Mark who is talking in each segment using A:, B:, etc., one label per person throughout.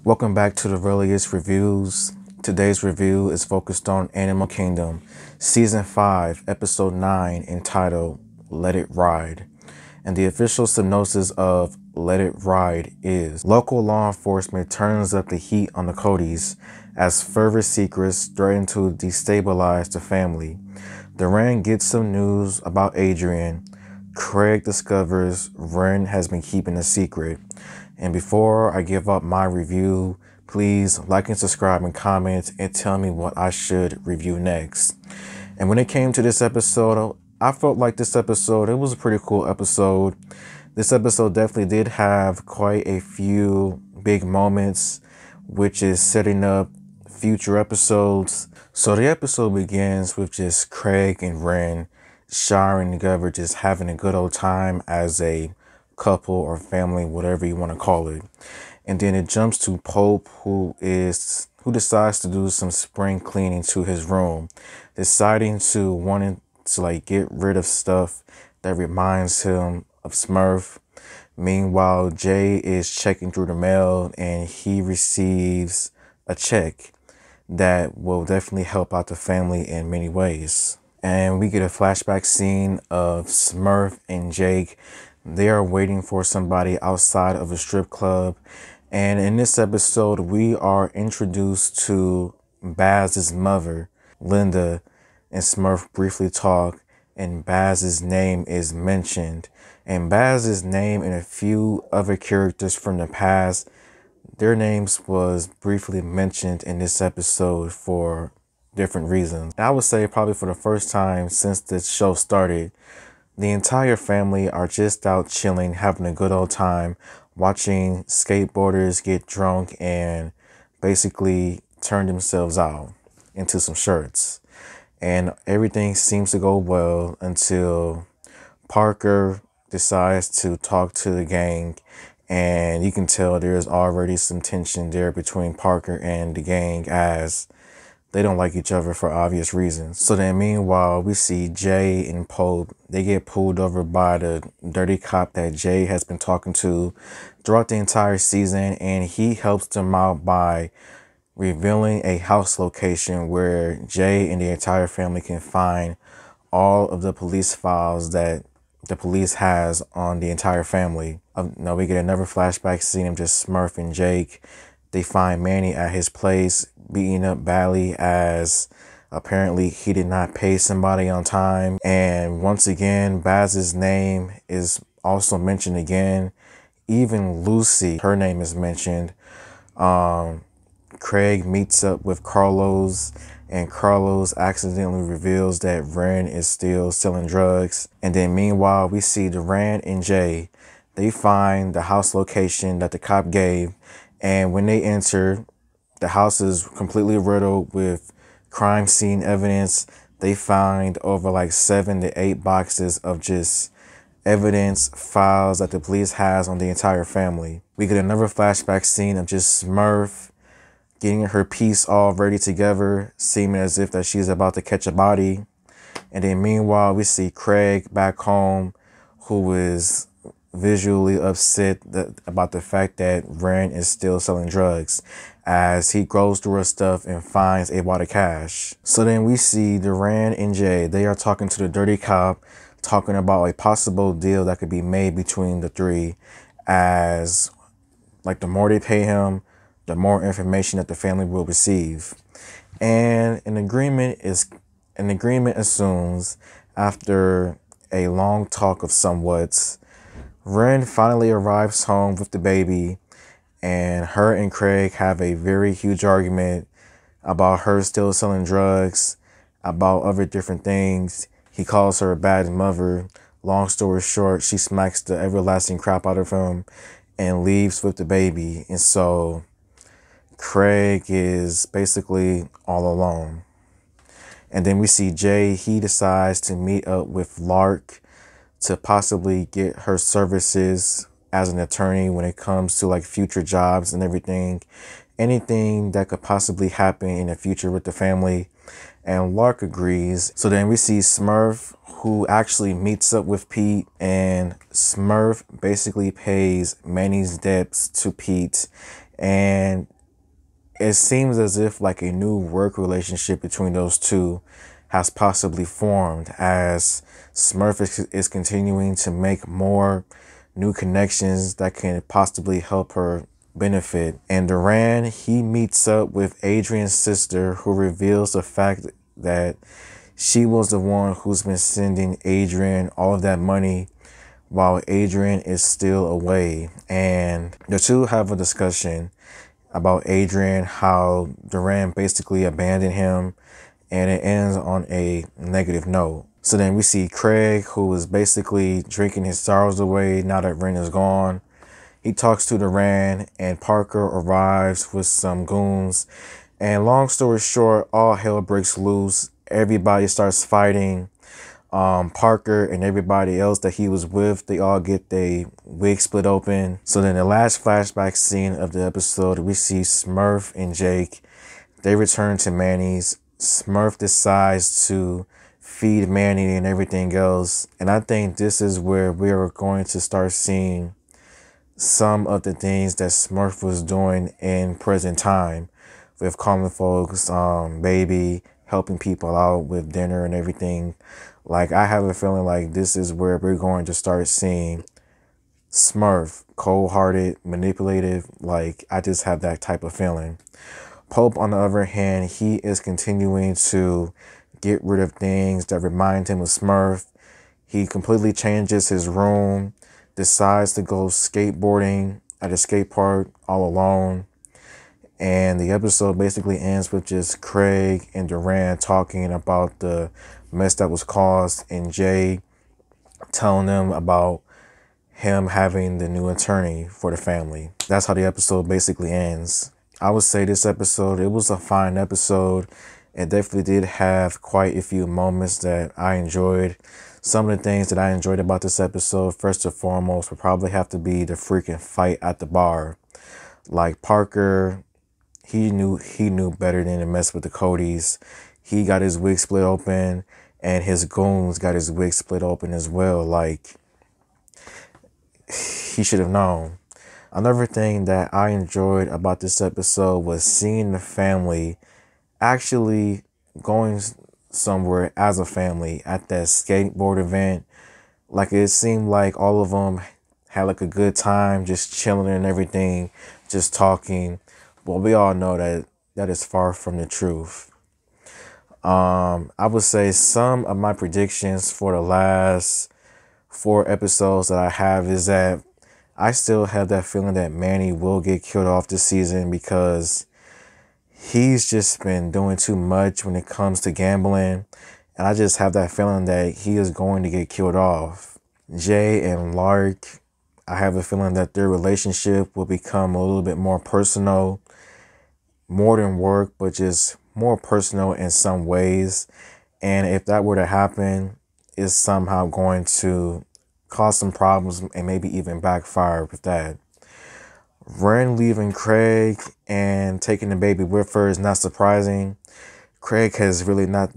A: Welcome back to the Reliest Reviews. Today's review is focused on Animal Kingdom, Season 5, Episode 9, entitled Let It Ride. And the official synopsis of Let It Ride is: local law enforcement turns up the heat on the Codys as further secrets threaten to destabilize the family. Duran gets some news about Adrian. Craig discovers Ren has been keeping a secret. And before I give up my review, please like and subscribe and comment and tell me what I should review next. And when it came to this episode, I felt like this episode, it was a pretty cool episode. This episode definitely did have quite a few big moments, which is setting up future episodes. So the episode begins with just Craig and Ren showering together, just having a good old time as a couple or family, whatever you want to call it. And then it jumps to Pope, who decides to do some spring cleaning to his room, deciding to wanting to like get rid of stuff that reminds him of Smurf. Meanwhile, Jay is checking through the mail and he receives a check that will definitely help out the family in many ways. And we get a flashback scene of Smurf and Jake. They are waiting for somebody outside of a strip club. And in this episode, we are introduced to Baz's mother, Linda, and Smurf briefly talk, and Baz's name is mentioned. And Baz's name and a few other characters from the past, their names was briefly mentioned in this episode for different reasons. I would say probably for the first time since the show started, the entire family are just out chilling, having a good old time, watching skateboarders get drunk and basically turn themselves out into some shirts. And everything seems to go well until Parker decides to talk to the gang. And you can tell there's already some tension there between Parker and the gang as they don't like each other for obvious reasons. So then meanwhile, we see Jay and Pope. They get pulled over by the dirty cop that Jay has been talking to throughout the entire season. And he helps them out by revealing a house location where Jay and the entire family can find all of the police files that the police has on the entire family. Now we get another flashback scene of just Smurf and Jake. They find Manny at his place beating up badly as apparently he did not pay somebody on time. And once again, Baz's name is also mentioned again. Even Lucy, her name is mentioned. Craig meets up with Carlos, and Carlos accidentally reveals that Ren is still selling drugs. And then meanwhile, we see Duran and Jay. They find the house location that the cop gave. And when they enter, the house is completely riddled with crime scene evidence. They find over like 7 to 8 boxes of just evidence files that the police has on the entire family. We get another flashback scene of just Smurf getting her piece all ready together, seeming as if that she's about to catch a body. And then meanwhile, we see Craig back home, who is visually upset about the fact that Ren is still selling drugs, as he goes through her stuff and finds a wad of cash. So then we see Duran and Jay. They are talking to the dirty cop, talking about a possible deal that could be made between the three, as like the more they pay him, the more information that the family will receive. And an agreement assumes after a long talk of somewhat. Ren finally arrives home with the baby, and her and Craig have a very huge argument about her still selling drugs, about other different things. He calls her a bad mother. Long story short, she smacks the everlasting crap out of him and leaves with the baby. And so Craig is basically all alone. And then we see Jay. He decides to meet up with Lark to possibly get her services as an attorney when it comes to like future jobs and everything. Anything that could possibly happen in the future with the family. And Lark agrees. So then we see Smurf, who actually meets up with Pete, and Smurf basically pays Manny's debts to Pete. And it seems as if like a new work relationship between those two has possibly formed, as Smurf is continuing to make more new connections that can possibly help her benefit. And Duran, he meets up with Adrian's sister, who reveals the fact that she was the one who's been sending Adrian all of that money while Adrian is still away. And the two have a discussion about Adrian, how Duran basically abandoned him, and it ends on a negative note. So then we see Craig, who is basically drinking his sorrows away now that Ren is gone. He talks to Duran, and Parker arrives with some goons. And long story short, all hell breaks loose. Everybody starts fighting. Parker and everybody else that he was with, they all get their wig split open. So then the last flashback scene of the episode, we see Smurf and Jake. They return to Manny's. Smurf decides to feed Manny and everything else. And I think this is where we are going to start seeing some of the things that Smurf was doing in present time, with calling folks, baby, helping people out with dinner and everything. Like, I have a feeling like this is where we're going to start seeing Smurf cold-hearted, manipulative. Like, I just have that type of feeling. Pope, on the other hand, he is continuing to get rid of things that remind him of Smurf. He completely changes his room, decides to go skateboarding at a skate park all alone. And the episode basically ends with just Craig and Duran talking about the mess that was caused, and Jay telling them about him having the new attorney for the family. That's how the episode basically ends. I would say this episode, it was a fine episode. It definitely did have quite a few moments that I enjoyed. Some of the things that I enjoyed about this episode, first and foremost, would probably have to be the freaking fight at the bar. Like, Parker, he knew better than to mess with the Codys. He got his wig split open, and his goons got his wig split open as well. Like, he should have known. Another thing that I enjoyed about this episode was seeing the family actually going somewhere as a family at that skateboard event. Like, it seemed like all of them had like a good time, just chilling and everything, just talking. Well, we all know that that is far from the truth. I would say some of my predictions for the last 4 episodes that I have is that I still have that feeling that Manny will get killed off this season, because he's just been doing too much when it comes to gambling. And I just have that feeling that he is going to get killed off. Jay and Lark, I have a feeling that their relationship will become a little bit more personal, more than work, but just more personal in some ways. And if that were to happen, it's somehow going to cause some problems and maybe even backfire with that. Ren leaving Craig and taking the baby with her is not surprising. Craig has not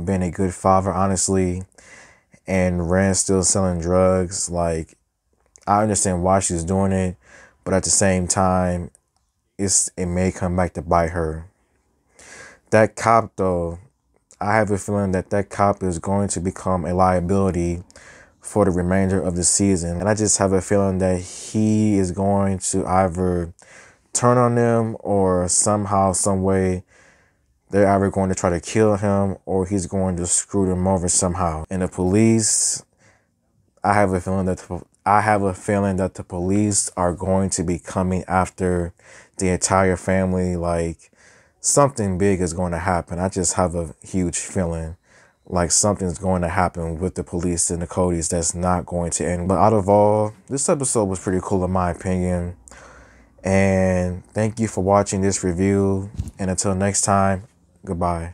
A: been a good father, honestly. And Ren's still selling drugs. Like, I understand why she's doing it, but at the same time, it may come back to bite her. That cop, though, I have a feeling that cop is going to become a liability for the remainder of the season. And I just have a feeling that he is going to either turn on them, or somehow, some way, they're either going to try to kill him, or he's going to screw them over somehow. And the police, I have a feeling that the police are going to be coming after the entire family. Like, something big is going to happen. I just have a huge feeling like something's going to happen with the police and the Codys that's not going to end. But out of all, this episode was pretty cool in my opinion. And thank you for watching this review. And until next time, goodbye.